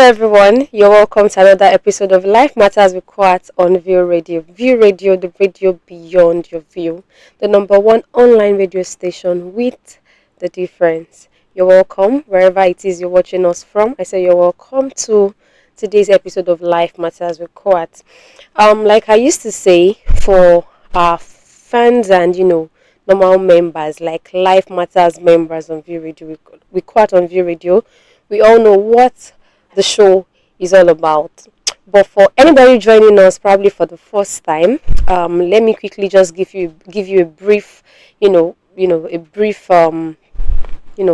everyone, you're welcome to another episode of Life Matters with KOAT on View Radio. View Radio, the radio beyond your view. The number one online radio station with the difference. You're welcome wherever it is you're watching us from. I say you're welcome to today's episode of Life Matters with KOAT. Like I used to say, for our fans and normal members, like Life Matters members on View Radio, we KOAT on View Radio. We all know what the show is all about. But for anybody joining us probably for the first time, let me quickly just give you a brief,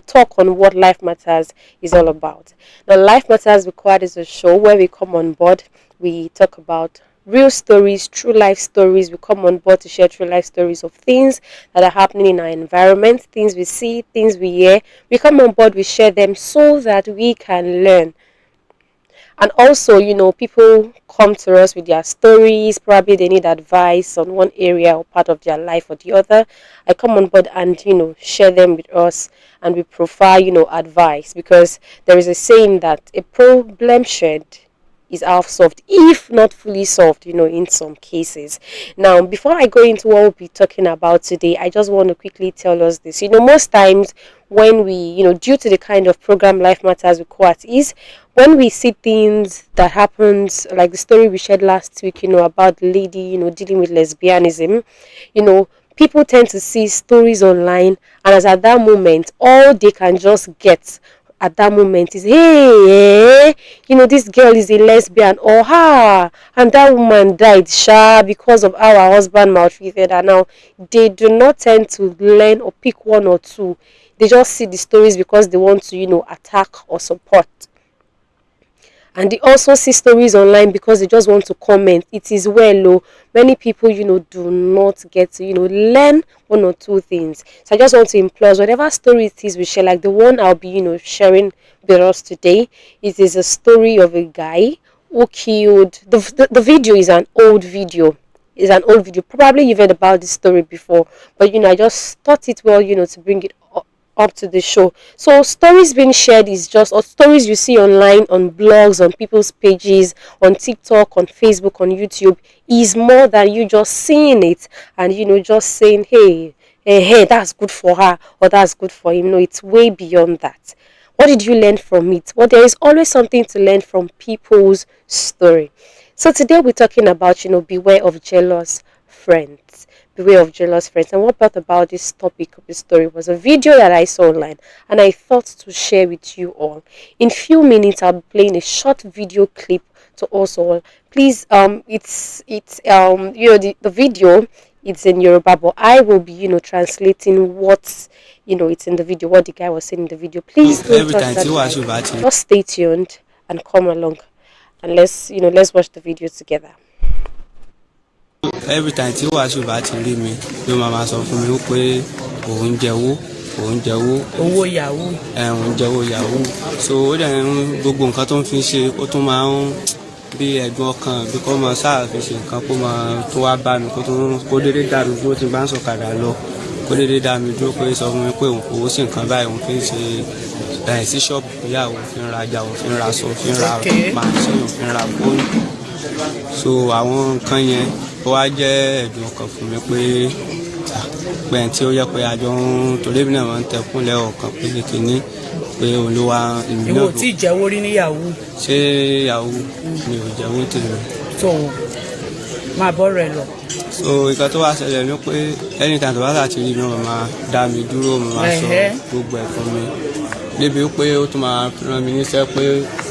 talk on what Life Matters is all about. Now, Life Matters with KOAT is a show where we come on board, we talk about real stories, true life stories. We come on board to share true life stories of things that are happening in our environment, things we see, things we hear. We come on board, we share them so that we can learn. And also, people come to us with their stories. Probably they need advice on one area or part of their life or the other. I come on board and, share them with us, and we provide, advice, because there is a saying that a problem shared is half solved, if not fully solved, in some cases. Now, before I go into what we'll be talking about today, I just want to quickly tell us this. Most times when we, due to the kind of program Life Matters with KOAT is, when we see things that happens, like the story we shared last week, about the lady, dealing with lesbianism, people tend to see stories online, and as at that moment, all they can just get at that moment is, hey, this girl is a lesbian, or and that woman died because of how her husband maltreated her. Now, they do not tend to learn or pick one or two. They just see the stories because they want to, attack or support. And they also see stories online because they just want to comment. It is many people, do not get to, learn one or two things. So I just want to implore, whatever story it is we share, like the one I'll be, sharing with us today. It is a story of a guy who killed, the video is an old video. Probably you've heard about this story before, but, I just thought it well, to bring it up to the show. So stories being shared is just, or stories you see online, on blogs, on people's pages, on TikTok, on Facebook, on YouTube, is more than you just seeing it and just saying, hey, that's good for her or that's good for him. No, it's way beyond that. What did you learn from it? Well, there is always something to learn from people's story. So today we're talking about, beware of jealous friends. Beware of jealous friends. And what brought about this topic of the story was a video that I saw online, and I thought to share with you all. In few minutes, I'll be playing a short video clip to us all. Please, the video, it's in Yoruba, but I will be, translating what's, it's in the video, what the guy was saying in the video. Please don't touch that. Just stay tuned and come along, and let's watch the video together. Every time tí Wàsíù bá ti rí mi ló máa sọ fún mi pé òun jẹ́wọ́ owó yahoo òun jẹ́wọ́ yahoo. So ó dẹ̀ ń gbogbo nǹkan tó ń fi ṣe, ó tún máa ń bí ẹ̀gbọ́n ọkàn bí kò máa sáà fi ṣe nǹkan kó máa tó wá bá mi kó dédé dá mi dúró tí n bá ń sọ̀kadà lọ, kó dédé dá mi dúró pé sọ fún mi pé òun kò sí nǹkan báyìí, òun fi ń ṣe sí ṣọ́ọ̀bù ìyá òun fi ń rajà, òun fi ń raṣọ, òun fi ń ra màṣíìnì, òun fi ń ra fóònù. So àwọn nǹkan yẹn ó wá jẹ́ ẹ̀dùn ọkàn fún mi pé pẹ̀yìn tí ó yẹ pé àjọ ń torí mi náà máa ń tẹkúnlẹ̀ ọ̀kan pé kìíní pé òun ló wá ìmí náà. ìwọ tí ìjẹ́wó rí ní yahoo. Ṣé yahoo mi ò jẹ́wọ́ tèmi. So máa bọ́ rẹ̀ lọ. So nǹkan tó wá ṣẹlẹ̀ ni pé anytime tó bá láti rí mi wọ́n máa dá mi dúró, mo máa sọ gbogbo ẹ̀ fún mi débi pé ó tún máa rán mi níṣẹ́ pé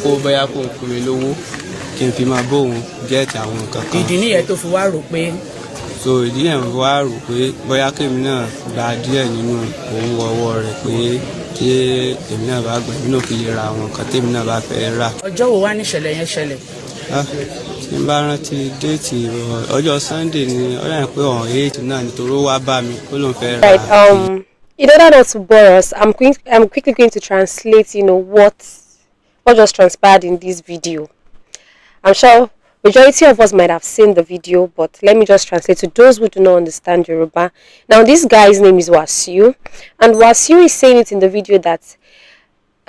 kó bóyá kó ń fún mi lówó kí n fi máa bóun gẹ́ẹ̀tì àwọn nǹkan kan. Ìdí nìyẹn tó fi wá rò pé. So ìdí yẹn fi wá rò pé bóyá kémi náà gba díẹ̀ nínú owó ọwọ́ rẹ̀ pé kí èmi náà bá gbà mí náà fi lè ra àwọn nǹkan tèmi náà bá fẹ́ rà. Ọjọ́ wo wá ní ìṣẹ̀lẹ̀ yẹn ṣẹlẹ̀? Tí n bá rántí déètì ọjọ́ Sunday ni ó yàn pé ọ̀hún 8 náà nítorí ó wá bá mi ó lóun fẹ́ ra. In order not to bore us, I'm quickly going to translate, what just transpired in this video. I'm sure majority of us might have seen the video, but let me just translate to those who do not understand Yoruba. Now, this guy's name is Wàsíù, and Wàsíù is saying it in the video that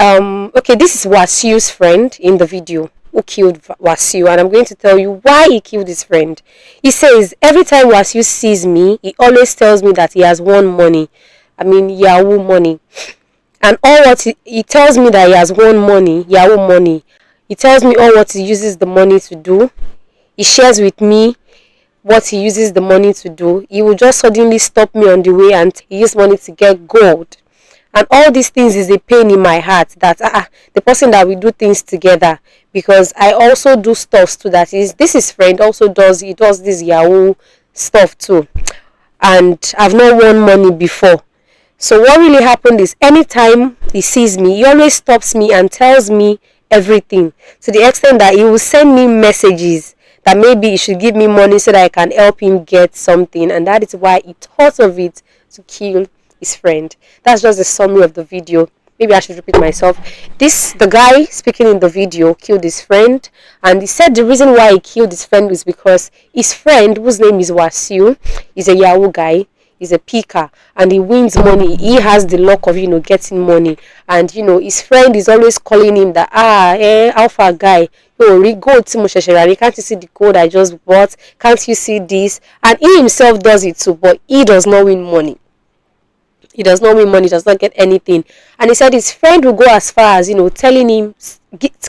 Okay, this is Wasiu's friend in the video who killed Wasiu, and I'm going to tell you why he killed his friend. He says every time Wasiu sees me, he always tells me that he has won money. I mean, Yahoo money. And all what he tells me that he has won money, Yahoo money. He tells me all what he uses the money to do. He shares with me what he uses the money to do. He will just suddenly stop me on the way and he uses money to get gold. And all these things is a pain in my heart that the person that we do things together, because I also do stuff too. That is, this is friend also does, he does this Yahoo stuff too, and I've not won money before. So what really happened is anytime he sees me, he always stops me and tells me everything, to the extent that he will send me messages that maybe he should give me money so that I can help him get something, and that is why he thought of it to kill his friend. That's just a summary of the video. Maybe I should repeat myself. The guy speaking in the video killed his friend, and he said the reason why he killed his friend was because his friend, whose name is Wasiu, is a Yahoo guy. He's a picker and he wins money. He has the luck of getting money, and his friend is always calling him that alpha guy, gold can't you see the gold I just bought, can't you see this? And he himself does it too, but he does not win money. He does not win money, does not get anything. And he said his friend will go as far as telling him,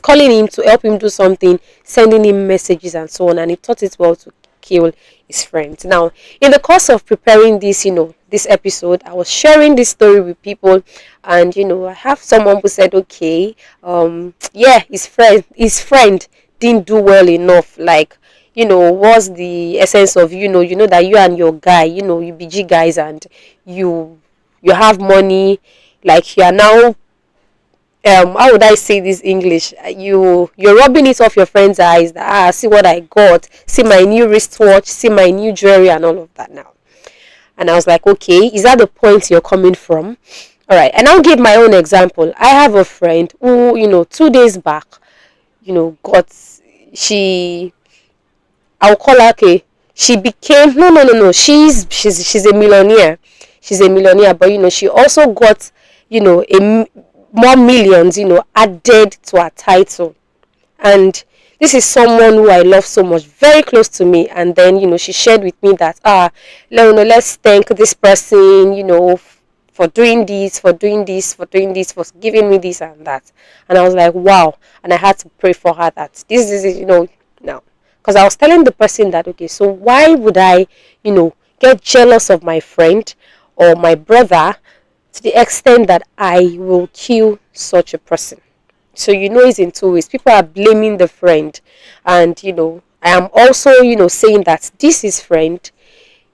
calling him to help him do something, sending him messages and so on, and he thought it well to kill his friend. Now, in the course of preparing this this episode, I was sharing this story with people, and I have someone who said, okay, yeah, his friend didn't do well enough, like, what's the essence of that you and your guy, you BG guys, and you have money, like you are now, how would I say this English? You're rubbing it off your friend's eyes that see what I got, see my new wristwatch, see my new jewelry and all of that now. And I was like, okay, is that the point you're coming from? Alright, and I'll give my own example. I have a friend who, 2 days back, got I'll call her, okay, she became no. She's a millionaire. She's a millionaire, but she also got, more millions, added to her title. And this is someone who I love so much, very close to me. And then, she shared with me that, let's thank this person, for doing this, for giving me this and that. And I was like, wow. And I had to pray for her that this is, now. Because I was telling the person that, okay, so why would I, get jealous of my friend or my brother to the extent that I will kill such a person? So it's in two ways. People are blaming the friend, and I am also saying that this is friend.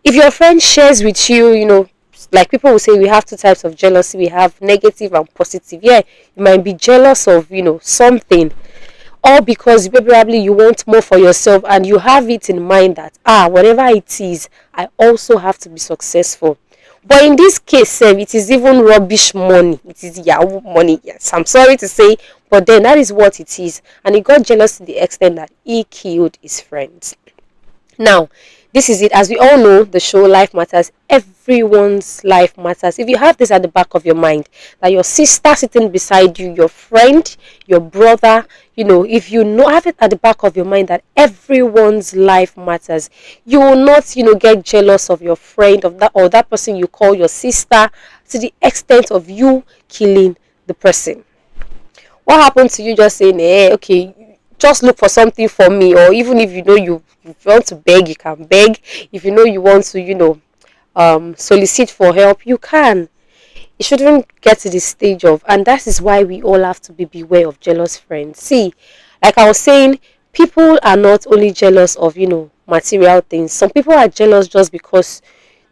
If your friend shares with you, like people will say, we have two types of jealousy. We have negative and positive. Yeah, you might be jealous of something, or because probably you want more for yourself and you have it in mind that whatever it is, I also have to be successful. But in this case, it is even rubbish money. It is Yahoo money. Yes, I'm sorry to say, but then that is what it is. And he got jealous to the extent that he killed his friends. Now, this is it. As we all know, the show Life Matters. Everyone's life matters. If you have this at the back of your mind, that your sister sitting beside you, your friend, your brother, if have it at the back of your mind that everyone's life matters, you will not, get jealous of your friend, of that or that person you call your sister, to the extent of you killing the person. What happened to you just saying, okay, just look for something for me, or even if you want to beg, you can beg. If you want to, solicit for help, you can. It shouldn't get to the stage of, and that is why we all have to beware of jealous friends. See, like I was saying, people are not only jealous of, material things. Some people are jealous just because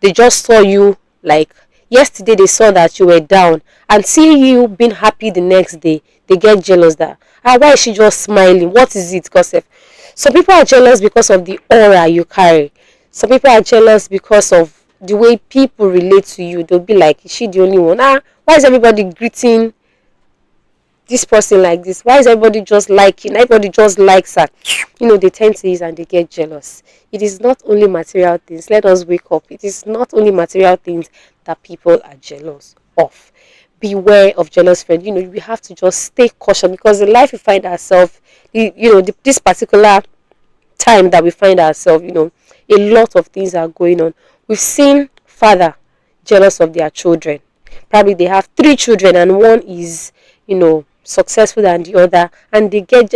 they just saw you, like yesterday they saw that you were down, and see you being happy the next day, they get jealous that, why is she just smiling? What is it? Because some people are jealous because of the aura you carry. Some people are jealous because of the way people relate to you. They'll be like, is she the only one? Why is everybody greeting this person like this? Why is everybody just liking? Everybody just likes her. They tend to use and they get jealous. It is not only material things. Let us wake up. It is not only material things that people are jealous of. beware of jealous friends. We have to just stay cautious, because the life we find ourselves, this particular time that we find ourselves, a lot of things are going on. We've seen father jealous of their children. Probably they have three children and one is, successful than the other, and they get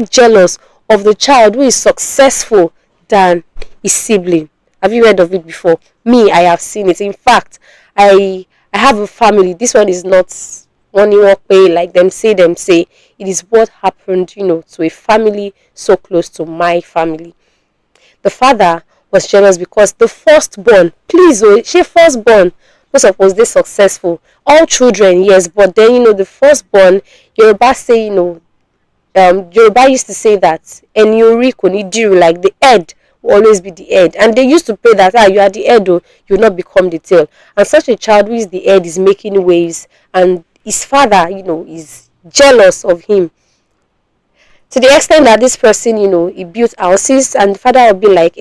jealous of the child who is successful than his sibling. Have you heard of it before? Me, I have seen it. In fact, I have a family. This one is not money work way like them say. It is what happened, to a family so close to my family. The father was jealous because the firstborn, please, oh, she firstborn, not suppose they successful. All children, yes, but then the firstborn, Yoruba say, Yoruba used to say that Eniori ko ni diru, like the head will always be the head. And they used to pray that you are the head, oh, you will not become the tail. And such a child who is the head is making waves, and his father, is jealous of him. To the extent that this person, he built houses, and the father will be like,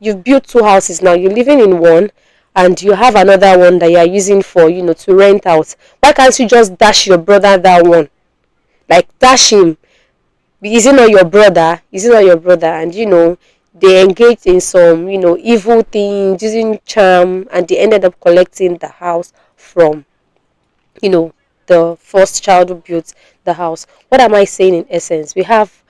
you've built two houses now, you're living in one, and you have another one that you are using for, to rent out. Why can't you just dash your brother that one? Like, dash him. Is it not your brother? Is it not your brother? And, they engaged in some, evil things, using charm, and they ended up collecting the house from, the first child who built the house. What am I saying in essence? We have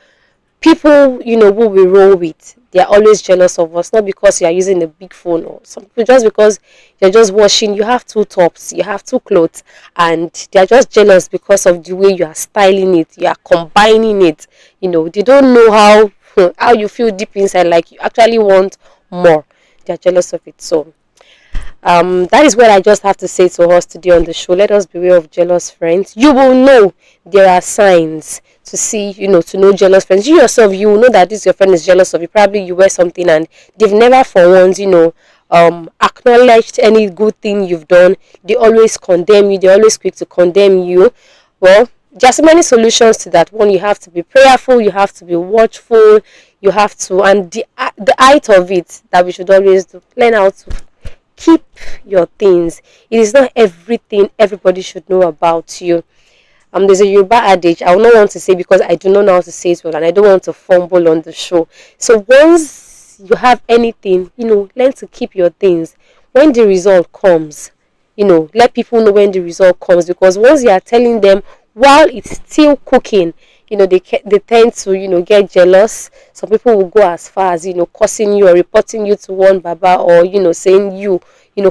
people, who we roll with. They are always jealous of us, not because you are using a big phone or something, just because you're just washing. You have two tops, you have two clothes, and they are just jealous because of the way you are styling it, you are combining it. They don't know how you feel deep inside, like you actually want more. They are jealous of it. So that is what I just have to say to us today on the show. Let us beware of jealous friends. You will know there are signs to see, to know jealous friends. You yourself, you will know that this your friend is jealous of you. Probably you wear something and they've never for once, acknowledged any good thing you've done. They always condemn you. They're always quick to condemn you. Well, there's so many solutions to that. One, you have to be prayerful. You have to be watchful. You have to, and the height of it that we should always do, learn how to keep your things. It is not everything everybody should know about you. There's a Yoruba adage I will not want to say because I do not know how to say it well, and I don't want to fumble on the show. So once you have anything, learn to keep your things. When the result comes, let people know when the result comes, because once you are telling them while it's still cooking, they tend to get jealous. Some people will go as far as cursing you or reporting you to one baba, or saying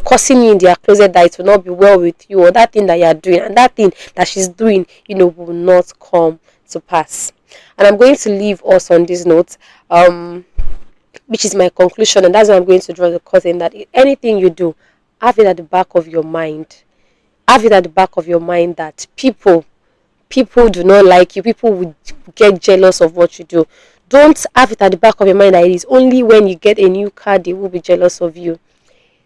cursing you in their closet that it will not be well with you, or that thing that you are doing and that thing that she's doing will not come to pass. And I'm going to leave us on this note, which is my conclusion, and that's why I'm going to draw the curtain, that anything you do, have it at the back of your mind. Have it at the back of your mind that people do not like you. People will get jealous of what you do. Don't have it at the back of your mind that it is only when you get a new car they will be jealous of you.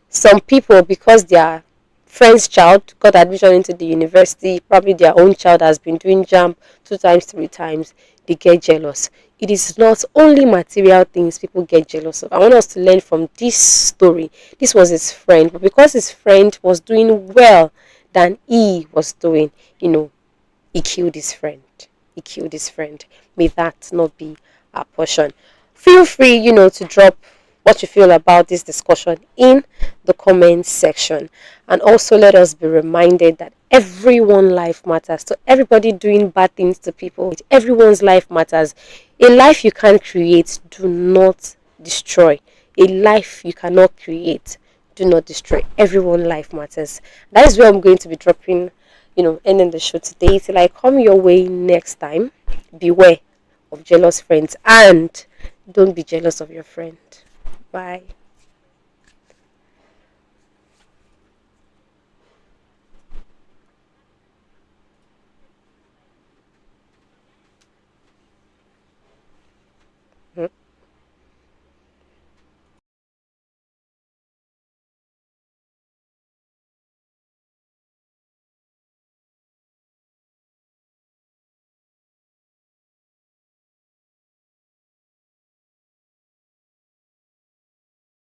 Some people, because their friend's child got admission into the university, probably their own child has been doing jump 2 times, 3 times, they get jealous. It is not only material things people get jealous of. I want us to learn from this story. This was his friend, but because his friend was doing well than he was doing, he killed his friend. He killed his friend. May that not be our portion. Feel free, to drop what you feel about this discussion in the comment section. And also let us be reminded that everyone's life matters. So everybody doing bad things to people, everyone's life matters. A life you can't create, do not destroy. A life you cannot create, do not destroy. Everyone's life matters. That is where I'm going to be dropping, ending the show today. Till I come your way next time, beware of jealous friends, and don't be jealous of your friend. Bye.